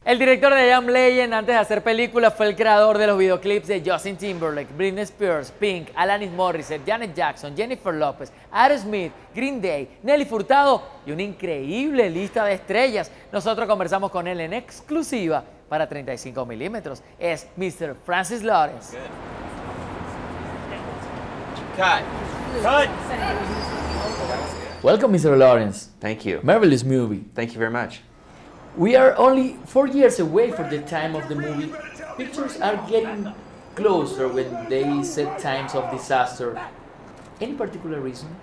El director de I Am Legend, antes de hacer películas, fue el creador de los videoclips de Justin Timberlake, Britney Spears, Pink, Alanis Morissette, Janet Jackson, Jennifer Lopez, Aerosmith, Green Day, Nelly Furtado y una increíble lista de estrellas. Nosotros conversamos con él en exclusiva para 35 milímetros. Es Mr. Francis Lawrence. Cut. Cut. Welcome, Mr. Lawrence. Thank you. Marvelous movie. Thank you very much. We are only 4 years away from the time of the movie. Pictures are getting closer when they set times of disaster. Any particular reason?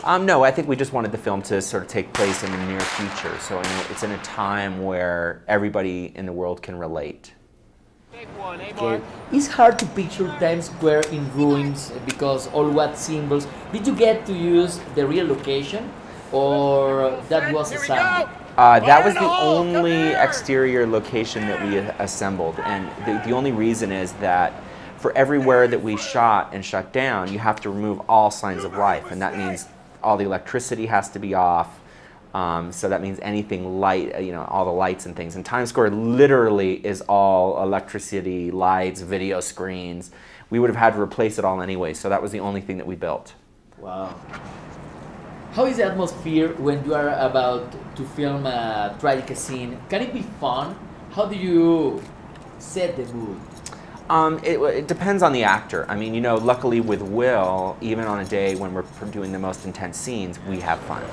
No, I think we just wanted the film to sort of take place in the near future. So it's in a time where everybody in the world can relate. Okay. It's hard to picture Times Square in ruins because all what symbols. Did you get to use the real location or that was a sample? That was the only exterior location that we assembled, and the only reason is that for everywhere that we shot and shut down, you have to remove all signs of life, and that means all the electricity has to be off, so that means anything light, all the lights and things. And Times Square literally is all electricity, lights, video screens. We would have had to replace it all anyway, so that was the only thing that we built. Wow. How is the atmosphere when you are about to film a tragic scene? Can it be fun? How do you set the mood? It depends on the actor. I mean, luckily with Will, even on a day when we're doing the most intense scenes, we have fun.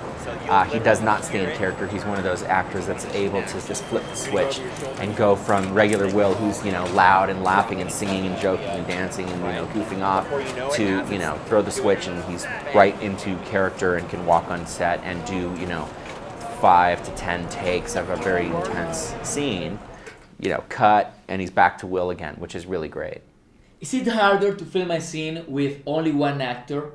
He does not stay in character. He's one of those actors that's able to just flip the switch and go from regular Will, who's loud and laughing and singing and joking and dancing and goofing off, to throw the switch and he's right into character and can walk on set and do 5 to 10 takes of a very intense scene. Cut, and he's back to Will again, which is really great. Is it harder to film a scene with only one actor?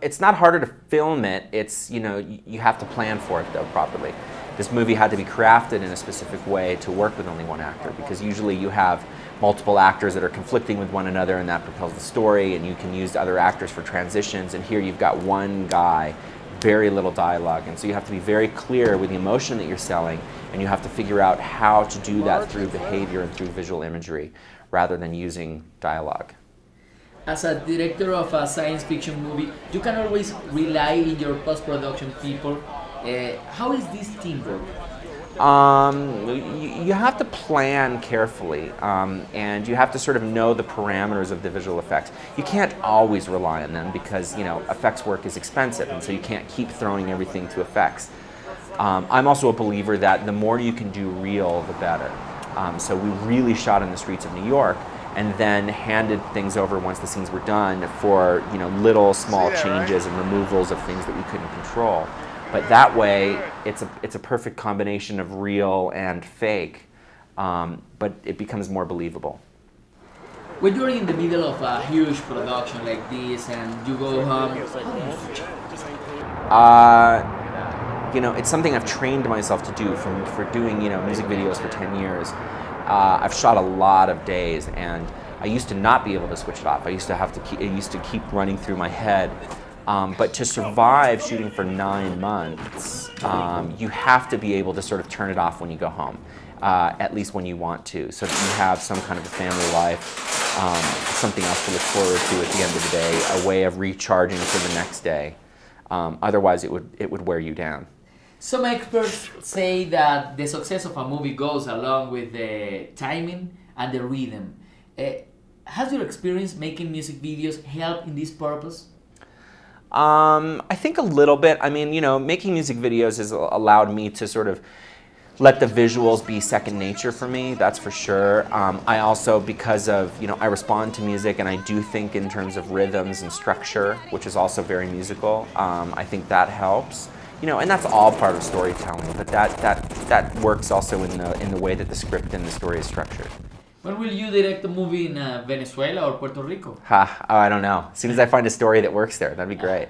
It's not harder to film it. It's, you have to plan for it, though, properly. This movie had to be crafted in a specific way to work with only one actor, because usually you have multiple actors that are conflicting with one another, and that propels the story, and you can use other actors for transitions, and here you've got one guy, very little dialogue, and so you have to be very clear with the emotion that you're selling, and you have to figure out how to do that through behavior and through visual imagery rather than using dialogue. As a director of a science fiction movie, you can always rely on your post-production people. How is this teamwork? You have to plan carefully, and you have to sort of know the parameters of the visual effects. You can't always rely on them because effects work is expensive, and so you can't keep throwing everything to effects. I'm also a believer that the more you can do real, the better. So we really shot in the streets of New York, and then handed things over once the scenes were done for little small changes and removals of things that we couldn't control. But that way, it's a perfect combination of real and fake, but it becomes more believable. When you're in the middle of a huge production like this and you go home, it's something I've trained myself to do for doing music videos for 10 years. I've shot a lot of days, and I used to not be able to switch it off. I used to keep running through my head. But to survive shooting for 9 months, you have to be able to sort of turn it off when you go home, at least when you want to, so that you have some kind of a family life, something else to look forward to at the end of the day, a way of recharging for the next day. Otherwise, it would wear you down. Some experts say that the success of a movie goes along with the timing and the rhythm. Has your experience making music videos help in this purpose? I think a little bit. I mean, making music videos has allowed me to sort of let the visuals be second nature for me, that's for sure. I also, because of, I respond to music and I do think in terms of rhythms and structure, which is also very musical. I think that helps. And that's all part of storytelling, but that works also in the way that the script and the story is structured. When will you direct a movie in Venezuela or Puerto Rico? I don't know. As soon as I find a story that works there, that'd be great.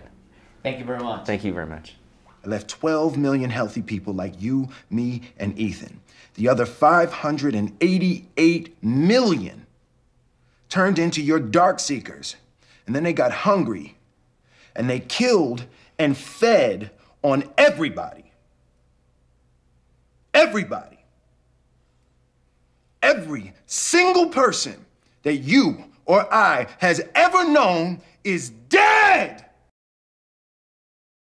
Thank you very much. Thank you very much. I left 12 million healthy people like you, me, and Ethan. The other 588 million turned into your dark seekers. And then they got hungry. And they killed and fed on everybody. Everybody. every single person that you or I has ever known is dead!